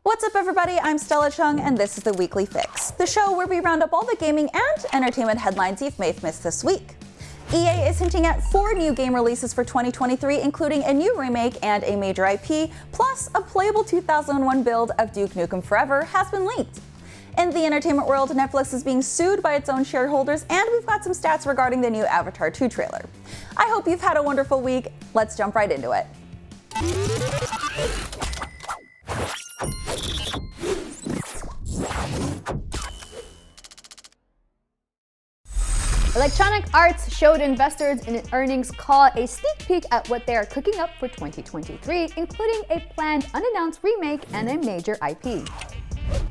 What's up everybody, I'm Stella Chung and this is the Weekly Fix, the show where we round up all the gaming and entertainment headlines you may have missed this week. EA is hinting at 4 new game releases for 2023, including a new remake and a major IP, plus a playable 2001 build of Duke Nukem Forever has been leaked. In the entertainment world, Netflix is being sued by its own shareholders, and we've got some stats regarding the new Avatar 2 trailer. I hope you've had a wonderful week. Let's jump right into it. Electronic Arts showed investors in an earnings call a sneak peek at what they are cooking up for 2023, including a planned unannounced remake and a major IP.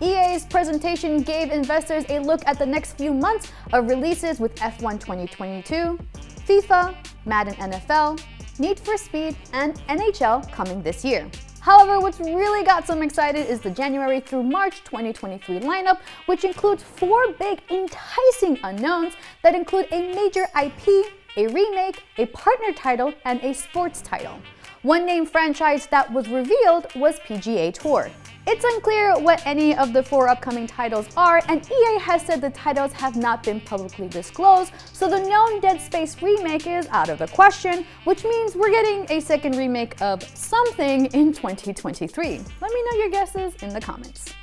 EA's presentation gave investors a look at the next few months of releases with F1 2022, FIFA, Madden NFL, Need for Speed, and NHL coming this year. However, what's really got some excited is the January through March 2023 lineup, which includes 4 big, enticing unknowns that include a major IP, a remake, a partner title, and a sports title. One name franchise that was revealed was PGA Tour. It's unclear what any of the 4 upcoming titles are, and EA has said the titles have not been publicly disclosed, so the known Dead Space remake is out of the question, which means we're getting a second remake of something in 2023. Let me know your guesses in the comments.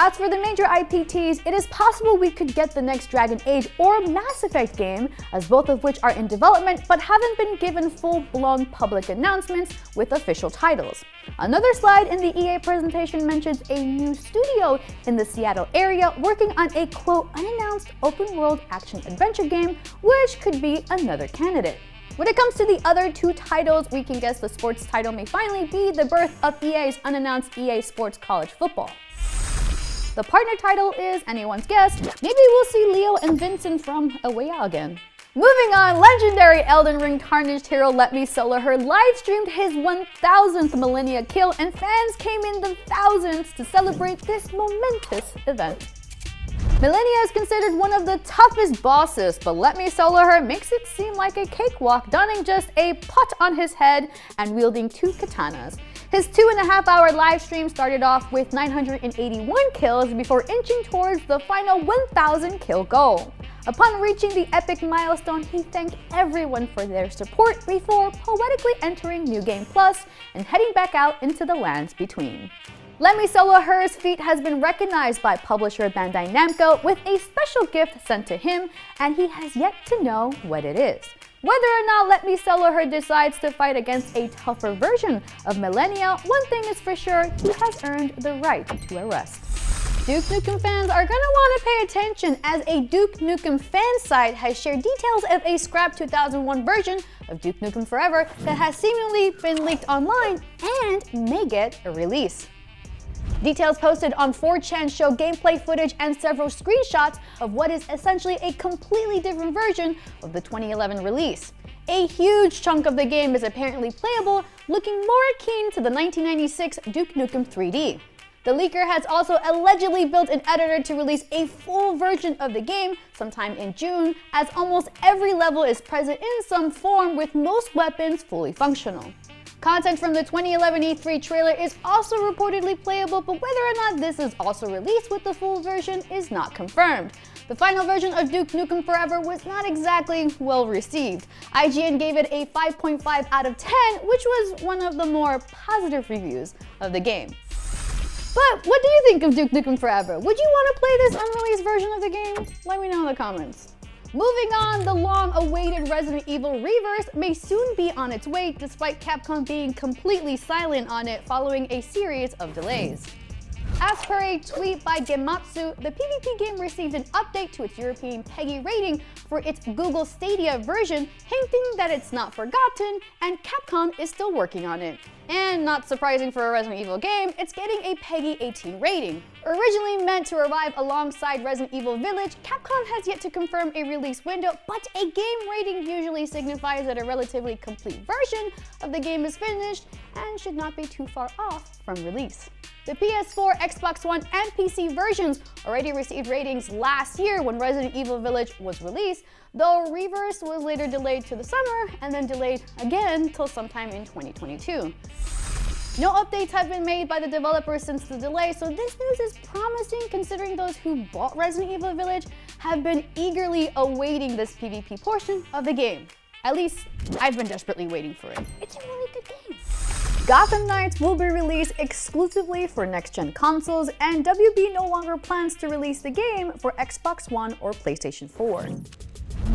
As for the major IPTs, it is possible we could get the next Dragon Age or Mass Effect game, as both of which are in development but haven't been given full-blown public announcements with official titles. Another slide in the EA presentation mentions a new studio in the Seattle area working on a quote unannounced open-world action-adventure game, which could be another candidate. When it comes to the other 2 titles, we can guess the sports title may finally be the birth of EA's unannounced EA Sports College Football. The partner title is anyone's guess. Maybe we'll see Leo and Vincent from A Way Out again. Moving on, legendary Elden Ring Tarnished hero Let Me Solo Her live streamed his 1000th Millennia kill, and fans came in the thousands to celebrate this momentous event. Millennia is considered one of the toughest bosses, but Let Me Solo Her makes it seem like a cakewalk, donning just a pot on his head and wielding 2 katanas. His 2.5-hour live stream started off with 981 kills before inching towards the final 1,000 kill goal. Upon reaching the epic milestone, he thanked everyone for their support before poetically entering New Game Plus and heading back out into the lands between. Let Me Solo Her's feat has been recognized by publisher Bandai Namco with a special gift sent to him, and he has yet to know what it is. Whether or not Let Me Solo Her decides to fight against a tougher version of Millennia, one thing is for sure, he has earned the right to a rest. Duke Nukem fans are gonna want to pay attention, as a Duke Nukem fan site has shared details of a scrapped 2001 version of Duke Nukem Forever that has seemingly been leaked online and may get a release. Details posted on 4chan show gameplay footage and several screenshots of what is essentially a completely different version of the 2011 release. A huge chunk of the game is apparently playable, looking more akin to the 1996 Duke Nukem 3D. The leaker has also allegedly built an editor to release a full version of the game sometime in June, as almost every level is present in some form, with most weapons fully functional. Content from the 2011 E3 trailer is also reportedly playable, but whether or not this is also released with the full version is not confirmed. The final version of Duke Nukem Forever was not exactly well received. IGN gave it a 5.5 out of 10, which was one of the more positive reviews of the game. But what do you think of Duke Nukem Forever? Would you want to play this unreleased version of the game? Let me know in the comments. Moving on, the long-awaited Resident Evil Reverse may soon be on its way, despite Capcom being completely silent on it following a series of delays. As per a tweet by Gematsu, the PvP game received an update to its European PEGI rating for its Google Stadia version, hinting that it's not forgotten and Capcom is still working on it. And not surprising for a Resident Evil game, it's getting a PEGI 18 rating. Originally meant to arrive alongside Resident Evil Village, Capcom has yet to confirm a release window, but a game rating usually signifies that a relatively complete version of the game is finished and should not be too far off from release. The PS4, Xbox One, and PC versions already received ratings last year when Resident Evil Village was released, though Reverse was later delayed to the summer and then delayed again till sometime in 2022. No updates have been made by the developers since the delay, so this news is promising considering those who bought Resident Evil Village have been eagerly awaiting this PvP portion of the game. At least, I've been desperately waiting for it. It's a really good game. Gotham Knights will be released exclusively for next-gen consoles, and WB no longer plans to release the game for Xbox One or PlayStation 4.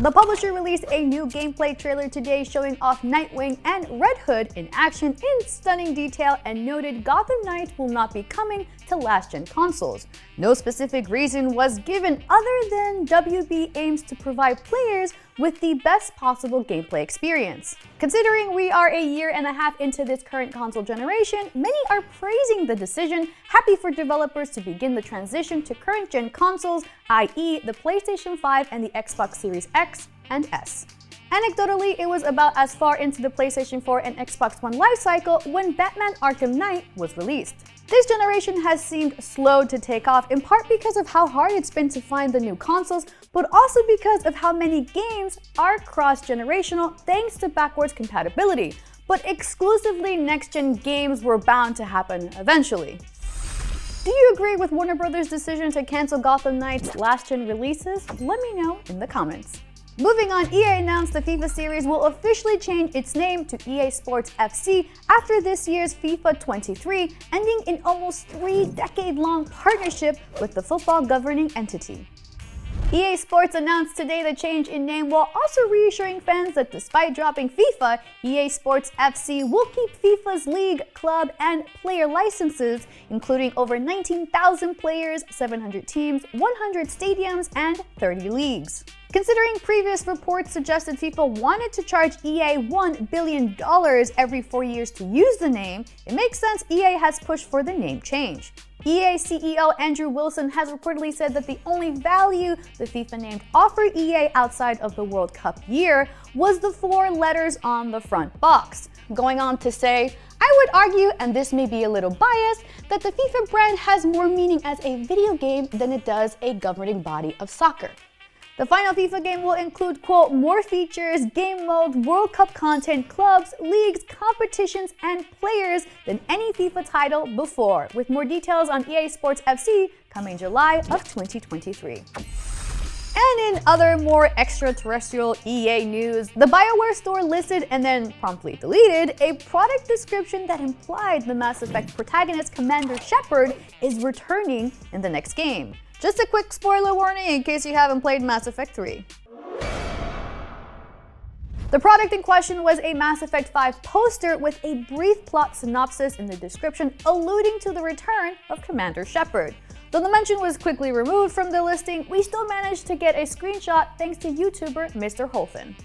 The publisher released a new gameplay trailer today showing off Nightwing and Red Hood in action in stunning detail and noted Gotham Knights will not be coming to last-gen consoles. No specific reason was given other than WB aims to provide players with the best possible gameplay experience. Considering we are a year and a half into this current console generation, many are praising the decision, happy for developers to begin the transition to current-gen consoles, i.e. the PlayStation 5 and the Xbox Series X and S. Anecdotally, it was about as far into the PlayStation 4 and Xbox One lifecycle when Batman Arkham Knight was released. This generation has seemed slow to take off, in part because of how hard it's been to find the new consoles, but also because of how many games are cross-generational thanks to backwards compatibility. But exclusively next-gen games were bound to happen eventually. Do you agree with Warner Bros.' decision to cancel Gotham Knights' last-gen releases? Let me know in the comments. Moving on, EA announced the FIFA series will officially change its name to EA Sports FC after this year's FIFA 23, ending an almost 3-decade-long partnership with the football governing entity. EA Sports announced today the change in name while also reassuring fans that despite dropping FIFA, EA Sports FC will keep FIFA's league, club, and player licenses, including over 19,000 players, 700 teams, 100 stadiums, and 30 leagues. Considering previous reports suggested FIFA wanted to charge EA $1 billion every 4 years to use the name, it makes sense EA has pushed for the name change. EA CEO Andrew Wilson has reportedly said that the only value the FIFA name offered EA outside of the World Cup year was the 4 letters on the front box. Going on to say, I would argue, and this may be a little biased, that the FIFA brand has more meaning as a video game than it does a governing body of soccer. The final FIFA game will include, quote, more features, game mode, World Cup content, clubs, leagues, competitions, and players than any FIFA title before, with more details on EA Sports FC coming July of 2023. And in other more extraterrestrial EA news, the BioWare store listed and then promptly deleted a product description that implied the Mass Effect protagonist Commander Shepard is returning in the next game. Just a quick spoiler warning in case you haven't played Mass Effect 3. The product in question was a Mass Effect 5 poster with a brief plot synopsis in the description alluding to the return of Commander Shepard. Though the mention was quickly removed from the listing, we still managed to get a screenshot thanks to YouTuber Mr. Holfen.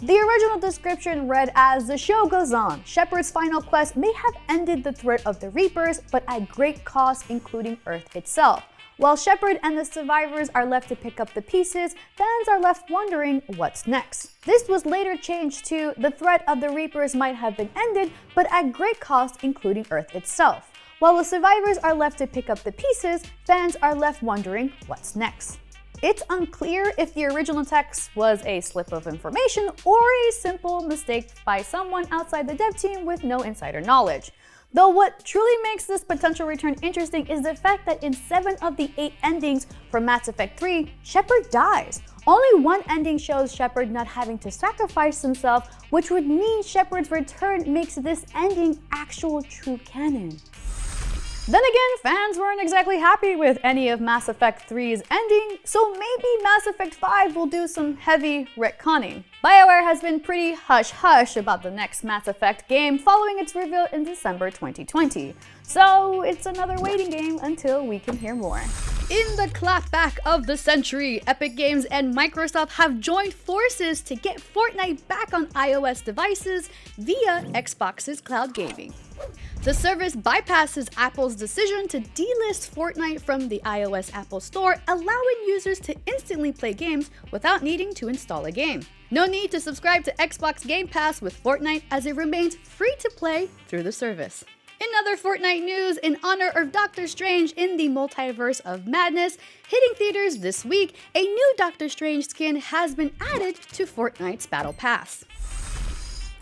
The original description read as, the show goes on. Shepard's final quest may have ended the threat of the Reapers, but at great cost, including Earth itself. While Shepard and the survivors are left to pick up the pieces, fans are left wondering what's next. This was later changed to, the threat of the Reapers might have been ended, but at great cost, including Earth itself. While the survivors are left to pick up the pieces, fans are left wondering what's next. It's unclear if the original text was a slip of information or a simple mistake by someone outside the dev team with no insider knowledge. Though what truly makes this potential return interesting is the fact that in 7 of the 8 endings for Mass Effect 3, Shepard dies. Only one ending shows Shepard not having to sacrifice himself, which would mean Shepard's return makes this ending actual true canon. Then again, fans weren't exactly happy with any of Mass Effect 3's ending, so maybe Mass Effect 5 will do some heavy retconning. BioWare has been pretty hush-hush about the next Mass Effect game following its reveal in December 2020. So it's another waiting game until we can hear more. In the clapback of the century, Epic Games and Microsoft have joined forces to get Fortnite back on iOS devices via Xbox's cloud gaming. The service bypasses Apple's decision to delist Fortnite from the iOS Apple Store, allowing users to instantly play games without needing to install a game. No need to subscribe to Xbox Game Pass with Fortnite, as it remains free to play through the service. In other Fortnite news, in honor of Doctor Strange in the Multiverse of Madness, hitting theaters this week, a new Doctor Strange skin has been added to Fortnite's Battle Pass.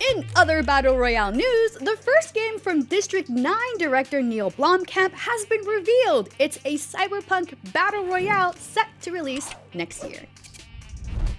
In other Battle Royale news, the first game from District 9 director Neil Blomkamp has been revealed. It's a cyberpunk Battle Royale set to release next year.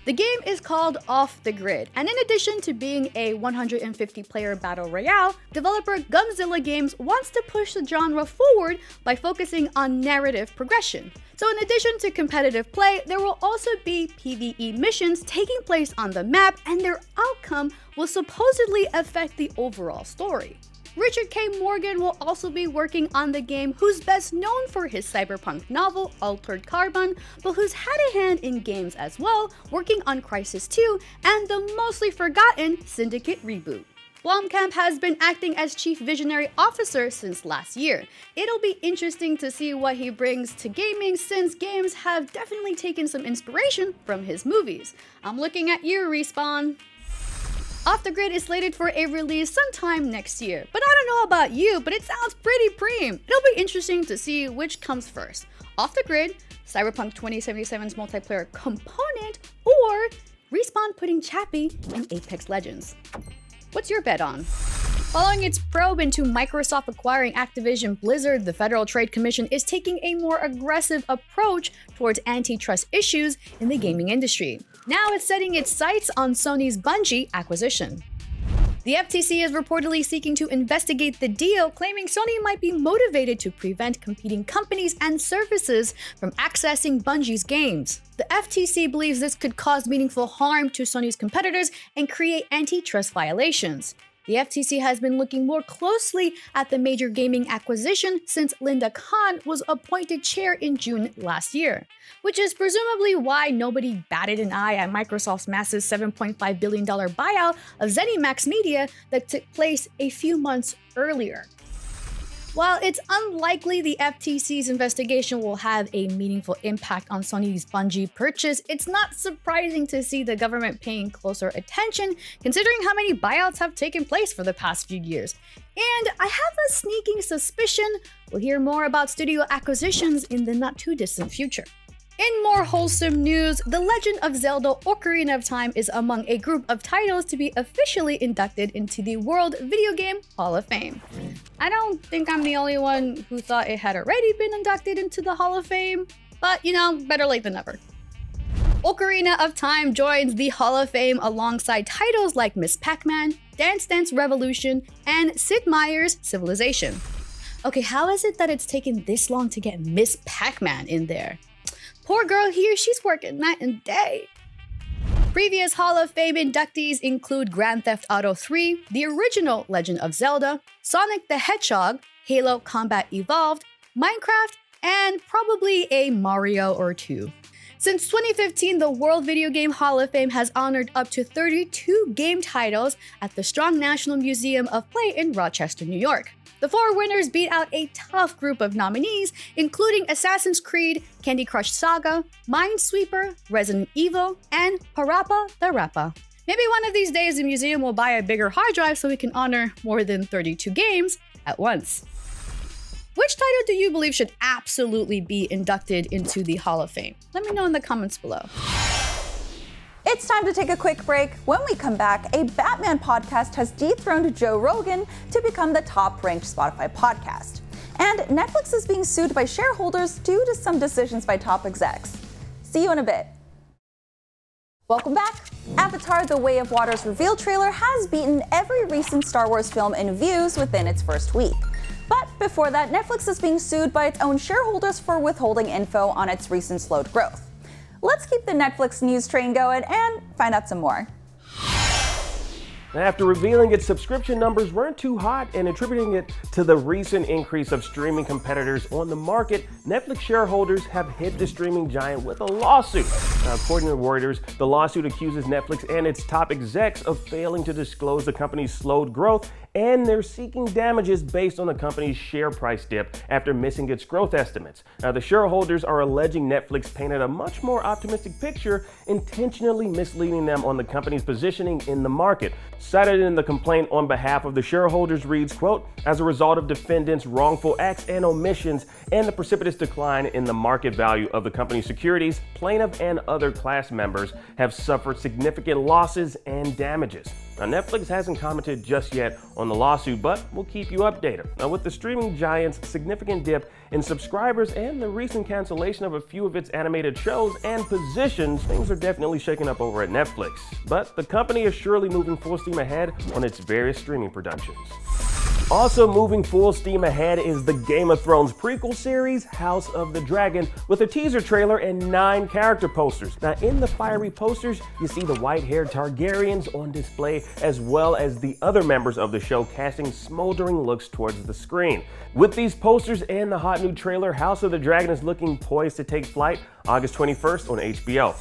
The game is called Off the Grid, and in addition to being a 150-player Battle Royale, developer Gunzilla Games wants to push the genre forward by focusing on narrative progression. So in addition to competitive play, there will also be PvE missions taking place on the map, and their outcome will supposedly affect the overall story. Richard K. Morgan will also be working on the game, who's best known for his cyberpunk novel, Altered Carbon, but who's had a hand in games as well, working on Crysis 2 and the mostly forgotten Syndicate reboot. Blomkamp has been acting as Chief Visionary Officer since last year. It'll be interesting to see what he brings to gaming, since games have definitely taken some inspiration from his movies. I'm looking at you, Respawn. Off the Grid is slated for a release sometime next year, but I don't know about you, but it sounds pretty preem. It'll be interesting to see which comes first. Off the Grid, Cyberpunk 2077's multiplayer component, or Respawn putting Chappie in Apex Legends. What's your bet on? Following its probe into Microsoft acquiring Activision Blizzard, the Federal Trade Commission is taking a more aggressive approach towards antitrust issues in the gaming industry. Now it's setting its sights on Sony's Bungie acquisition. The FTC is reportedly seeking to investigate the deal, claiming Sony might be motivated to prevent competing companies and services from accessing Bungie's games. The FTC believes this could cause meaningful harm to Sony's competitors and create antitrust violations. The FTC has been looking more closely at the major gaming acquisition since Linda Khan was appointed chair in June last year, which is presumably why nobody batted an eye at Microsoft's massive $7.5 billion buyout of ZeniMax Media that took place a few months earlier. While it's unlikely the FTC's investigation will have a meaningful impact on Sony's Bungie purchase, it's not surprising to see the government paying closer attention, considering how many buyouts have taken place for the past few years. And I have a sneaking suspicion we'll hear more about studio acquisitions in the not-too-distant future. In more wholesome news, The Legend of Zelda: Ocarina of Time is among a group of titles to be officially inducted into the World Video Game Hall of Fame. I don't think I'm the only one who thought it had already been inducted into the Hall of Fame, but you know, better late than never. Ocarina of Time joins the Hall of Fame alongside titles like Miss Pac-Man, Dance Dance Revolution, and Sid Meier's Civilization. Okay, how is it that it's taken this long to get Miss Pac-Man in there? Poor girl here, she's working night and day. Previous Hall of Fame inductees include Grand Theft Auto 3, the original Legend of Zelda, Sonic the Hedgehog, Halo Combat Evolved, Minecraft, and probably a Mario or two. Since 2015, the World Video Game Hall of Fame has honored up to 32 game titles at the Strong National Museum of Play in Rochester, New York. The four winners beat out a tough group of nominees, including Assassin's Creed, Candy Crush Saga, Minesweeper, Resident Evil, and Parappa the Rappa. Maybe one of these days the museum will buy a bigger hard drive so we can honor more than 32 games at once. Which title do you believe should absolutely be inducted into the Hall of Fame? Let me know in the comments below. It's time to take a quick break. When we come back, a Batman podcast has dethroned Joe Rogan to become the top-ranked Spotify podcast. And Netflix is being sued by shareholders due to some decisions by top execs. See you in a bit. Welcome back. Avatar: The Way of Water's reveal trailer has beaten every recent Star Wars film in views within its first week. But before that, Netflix is being sued by its own shareholders for withholding info on its recent slowed growth. Let's keep the Netflix news train going and find out some more. After revealing its subscription numbers weren't too hot and attributing it to the recent increase of streaming competitors on the market, Netflix shareholders have hit the streaming giant with a lawsuit. Now, according to Reuters, the lawsuit accuses Netflix and its top execs of failing to disclose the company's slowed growth and they're seeking damages based on the company's share price dip after missing its growth estimates. Now, the shareholders are alleging Netflix painted a much more optimistic picture, intentionally misleading them on the company's positioning in the market. Cited in the complaint on behalf of the shareholders reads, quote, "As a result of defendants' wrongful acts and omissions and the precipitous decline in the market value of the company's securities, plaintiff and other class members have suffered significant losses and damages." Now, Netflix hasn't commented just yet on the lawsuit, but we'll keep you updated. Now, with the streaming giant's significant dip in subscribers and the recent cancellation of a few of its animated shows and positions, things are definitely shaking up over at Netflix. But the company is surely moving full steam ahead on its various streaming productions. Also moving full steam ahead is the Game of Thrones prequel series, House of the Dragon, with a teaser trailer and 9 character posters. Now, in the fiery posters, you see the white-haired Targaryens on display, as well as the other members of the show casting smoldering looks towards the screen. With these posters and the hot new trailer, House of the Dragon is looking poised to take flight August 21st on HBO.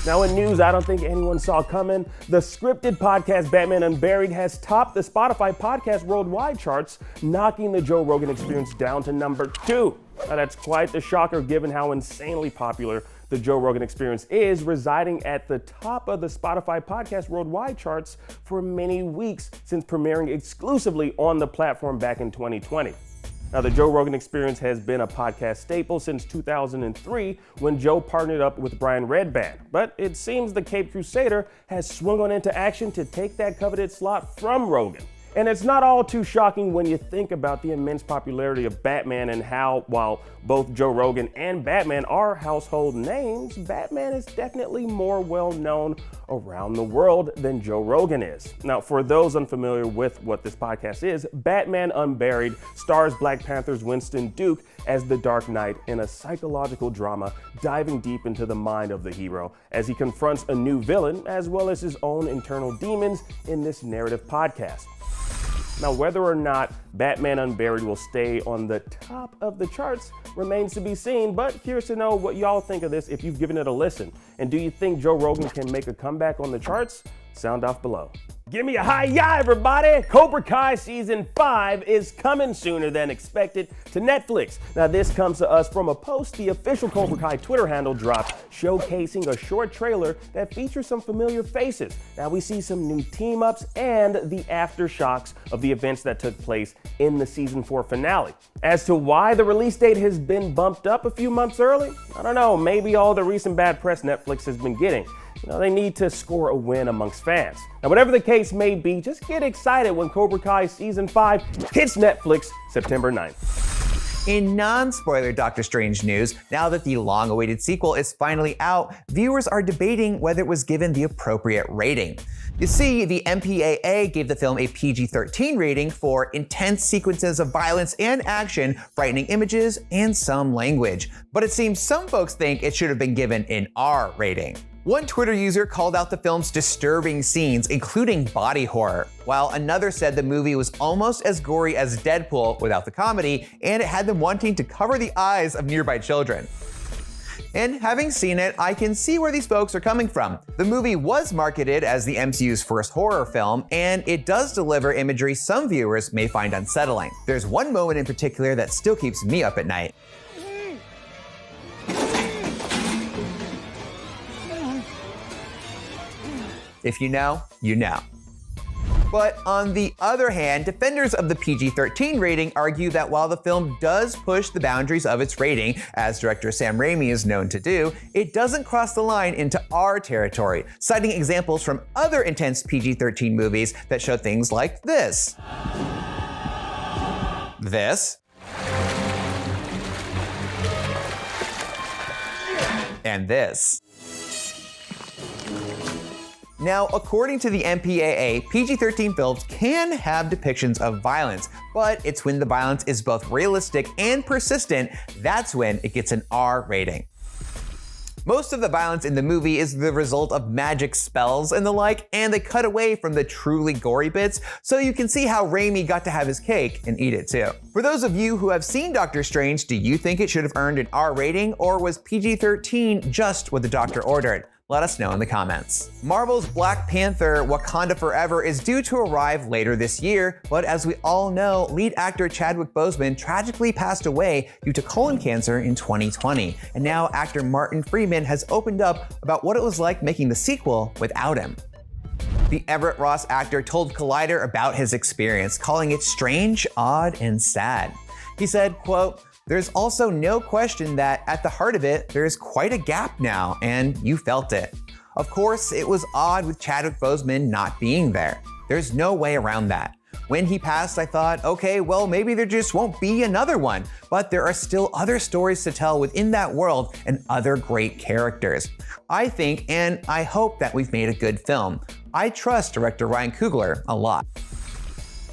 Now, in news I don't think anyone saw coming, the scripted podcast Batman Unburied has topped the Spotify podcast worldwide charts, knocking the Joe Rogan Experience down to number 2. Now, that's quite the shocker given how insanely popular the Joe Rogan Experience is, residing at the top of the Spotify podcast worldwide charts for many weeks since premiering exclusively on the platform back in 2020. Now, the Joe Rogan Experience has been a podcast staple since 2003 when Joe partnered up with Brian Redband. But it seems the Caped Crusader has swung on into action to take that coveted slot from Rogan. And it's not all too shocking when you think about the immense popularity of Batman and how, while both Joe Rogan and Batman are household names, Batman is definitely more well known around the world than Joe Rogan is. Now, for those unfamiliar with what this podcast is, Batman Unburied stars Black Panther's Winston Duke as the Dark Knight in a psychological drama diving deep into the mind of the hero as he confronts a new villain as well as his own internal demons in this narrative podcast. Now, whether or not Batman Unburied will stay on the top of the charts remains to be seen, but curious to know what y'all think of this if you've given it a listen. And do you think Joe Rogan can make a comeback on the charts? Sound off below. Give me a hi-ya, everybody! Cobra Kai Season 5 is coming sooner than expected to Netflix. Now, this comes to us from a post the official Cobra Kai Twitter handle dropped, showcasing a short trailer that features some familiar faces. Now, we see some new team-ups and the aftershocks of the events that took place in the Season 4 finale. As to why the release date has been bumped up a few months early, I don't know, maybe all the recent bad press Netflix has been getting. They need to score a win amongst fans. Now, whatever the case may be, just get excited when Cobra Kai Season 5 hits Netflix September 9th. In non-spoiler Doctor Strange news, now that the long-awaited sequel is finally out, viewers are debating whether it was given the appropriate rating. You see, the MPAA gave the film a PG-13 rating for intense sequences of violence and action, frightening images, and some language. But it seems some folks think it should have been given an R rating. One Twitter user called out the film's disturbing scenes, including body horror, while another said the movie was almost as gory as Deadpool without the comedy, and it had them wanting to cover the eyes of nearby children. And having seen it, I can see where these folks are coming from. The movie was marketed as the MCU's first horror film, and it does deliver imagery some viewers may find unsettling. There's one moment in particular that still keeps me up at night. If you know, you know. But on the other hand, defenders of the PG-13 rating argue that while the film does push the boundaries of its rating, as director Sam Raimi is known to do, it doesn't cross the line into R territory, citing examples from other intense PG-13 movies that show things like this. This. And this. Now, according to the MPAA, PG-13 films can have depictions of violence, but it's when the violence is both realistic and persistent, that's when it gets an R rating. Most of the violence in the movie is the result of magic spells and the like, and they cut away from the truly gory bits, so you can see how Raimi got to have his cake and eat it too. For those of you who have seen Doctor Strange, do you think it should have earned an R rating, or was PG-13 just what the doctor ordered? Let us know in the comments. Marvel's Black Panther: Wakanda Forever is due to arrive later this year, but as we all know, lead actor Chadwick Boseman tragically passed away due to colon cancer in 2020, and now actor Martin Freeman has opened up about what it was like making the sequel without him. The Everett Ross actor told Collider about his experience, calling it strange, odd, and sad. He said, quote, "There's also no question that at the heart of it, there's quite a gap now, and you felt it. Of course, it was odd with Chadwick Boseman not being there. There's no way around that. When he passed, I thought, okay, well, maybe there just won't be another one, but there are still other stories to tell within that world and other great characters. I think, and I hope that we've made a good film. I trust director Ryan Coogler a lot."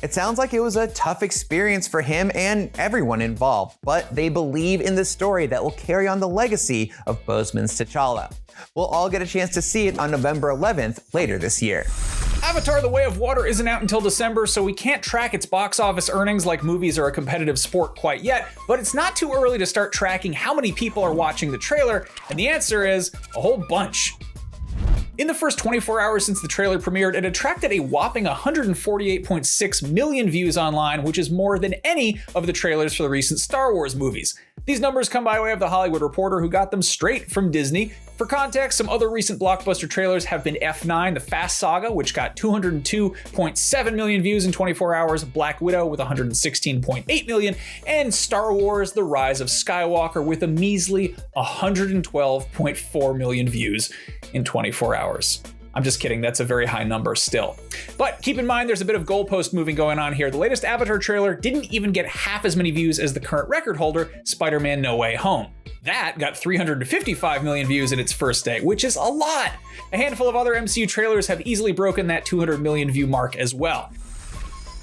It sounds like it was a tough experience for him and everyone involved, but they believe in the story that will carry on the legacy of Boseman's T'Challa. We'll all get a chance to see it on November 11th later this year. Avatar: The Way of Water isn't out until December, so we can't track its box office earnings like movies are a competitive sport quite yet, but it's not too early to start tracking how many people are watching the trailer, and the answer is a whole bunch. In the first 24 hours since the trailer premiered, it attracted a whopping 148.6 million views online, which is more than any of the trailers for the recent Star Wars movies. These numbers come by way of The Hollywood Reporter, who got them straight from Disney. For context, some other recent blockbuster trailers have been F9, The Fast Saga, which got 202.7 million views in 24 hours, Black Widow with 116.8 million, and Star Wars: The Rise of Skywalker with a measly 112.4 million views in 24 hours. I'm just kidding, that's a very high number still. But keep in mind there's a bit of goalpost moving going on here. The latest Avatar trailer didn't even get half as many views as the current record holder, Spider-Man: No Way Home. That got 355 million views in its first day, which is a lot. A handful of other MCU trailers have easily broken that 200 million view mark as well.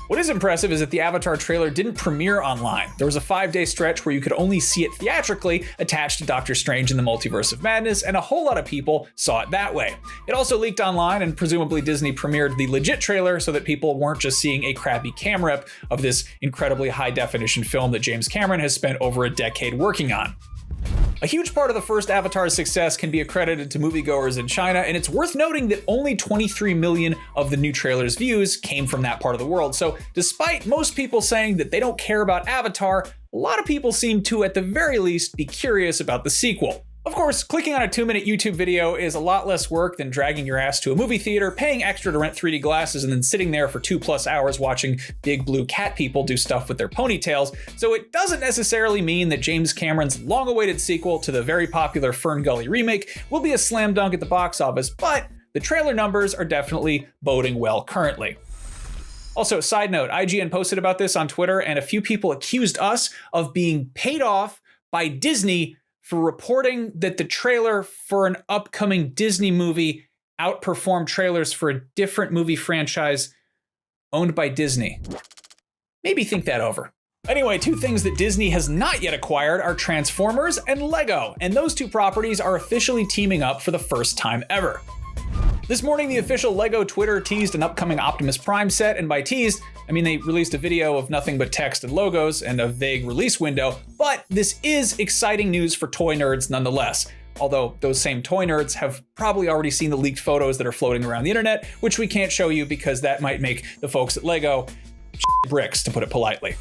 What is impressive is that the Avatar trailer didn't premiere online. There was a 5-day stretch where you could only see it theatrically attached to Doctor Strange in the Multiverse of Madness, and a whole lot of people saw it that way. It also leaked online, and presumably Disney premiered the legit trailer so that people weren't just seeing a crappy cam rep of this incredibly high definition film that James Cameron has spent over a decade working on. A huge part of the first Avatar's success can be accredited to moviegoers in China, and it's worth noting that only 23 million of the new trailer's views came from that part of the world. So despite most people saying that they don't care about Avatar, a lot of people seem to, at the very least, be curious about the sequel. Of course, clicking on a 2-minute YouTube video is a lot less work than dragging your ass to a movie theater, paying extra to rent 3D glasses, and then sitting there for 2+ hours watching big blue cat people do stuff with their ponytails, so it doesn't necessarily mean that James Cameron's long-awaited sequel to the very popular Fern Gully remake will be a slam dunk at the box office, but the trailer numbers are definitely boding well currently. Also, side note, IGN posted about this on Twitter, and a few people accused us of being paid off by Disney for reporting that the trailer for an upcoming Disney movie outperformed trailers for a different movie franchise owned by Disney. Maybe think that over. Anyway, two things that Disney has not yet acquired are Transformers and Lego, and those two properties are officially teaming up for the first time ever. This morning, the official LEGO Twitter teased an upcoming Optimus Prime set, and by teased, I mean they released a video of nothing but text and logos and a vague release window, but this is exciting news for toy nerds nonetheless. Although those same toy nerds have probably already seen the leaked photos that are floating around the internet, which we can't show you because that might make the folks at LEGO bricks, to put it politely.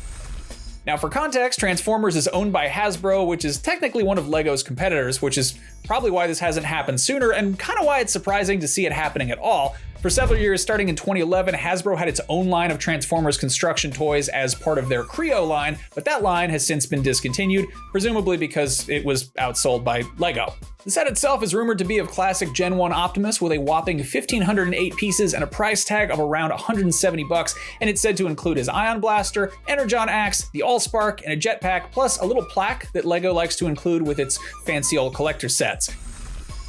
Now, for context, Transformers is owned by Hasbro, which is technically one of LEGO's competitors, which is probably why this hasn't happened sooner, and kind of why it's surprising to see it happening at all. For several years, starting in 2011, Hasbro had its own line of Transformers construction toys as part of their Creo line, but that line has since been discontinued, presumably because it was outsold by LEGO. The set itself is rumored to be of classic Gen 1 Optimus with a whopping 1,508 pieces and a price tag of around $170, and it's said to include his Ion Blaster, Energon Axe, the Allspark, and a jetpack, plus a little plaque that LEGO likes to include with its fancy old collector sets.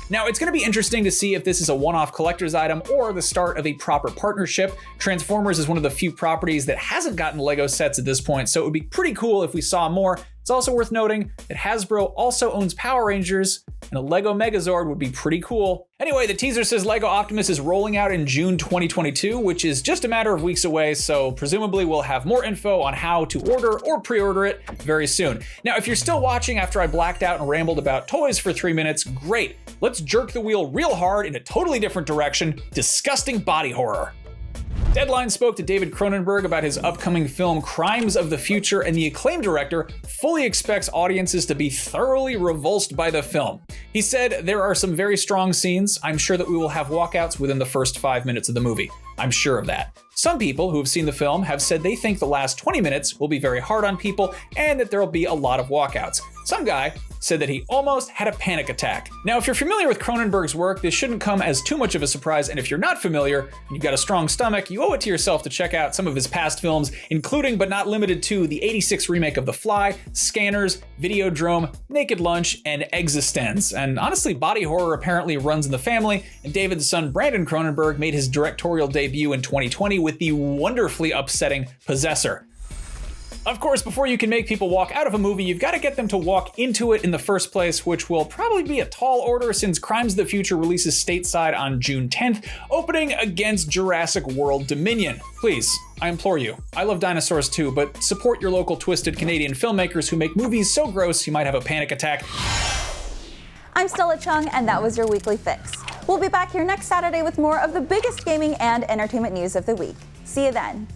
Now, it's going to be interesting to see if this is a one-off collector's item or the start of a proper partnership. Transformers is one of the few properties that hasn't gotten LEGO sets at this point, so it would be pretty cool if we saw more. It's also worth noting that Hasbro also owns Power Rangers, and a Lego Megazord would be pretty cool. Anyway, the teaser says Lego Optimus is rolling out in June 2022, which is just a matter of weeks away, so presumably we'll have more info on how to order or pre-order it very soon. Now, if you're still watching after I blacked out and rambled about toys for 3 minutes, great. Let's jerk the wheel real hard in a totally different direction: disgusting body horror. Deadline spoke to David Cronenberg about his upcoming film Crimes of the Future, and the acclaimed director fully expects audiences to be thoroughly revulsed by the film. He said, "There are some very strong scenes. I'm sure that we will have walkouts within the first 5 minutes of the movie. I'm sure of that. Some people who have seen the film have said they think the last 20 minutes will be very hard on people and that there will be a lot of walkouts. Some guy said that he almost had a panic attack." Now, if you're familiar with Cronenberg's work, this shouldn't come as too much of a surprise, and if you're not familiar and you've got a strong stomach, you owe it to yourself to check out some of his past films, including but not limited to the '86 remake of The Fly, Scanners, Videodrome, Naked Lunch, and Existence. And honestly, body horror apparently runs in the family, and David's son Brandon Cronenberg made his directorial debut in 2020 with the wonderfully upsetting Possessor. Of course, before you can make people walk out of a movie, you've got to get them to walk into it in the first place, which will probably be a tall order since Crimes of the Future releases stateside on June 10th, opening against Jurassic World Dominion. Please, I implore you. I love dinosaurs too, but support your local twisted Canadian filmmakers who make movies so gross you might have a panic attack. I'm Stella Chung, and that was your Weekly Fix. We'll be back here next Saturday with more of the biggest gaming and entertainment news of the week. See you then.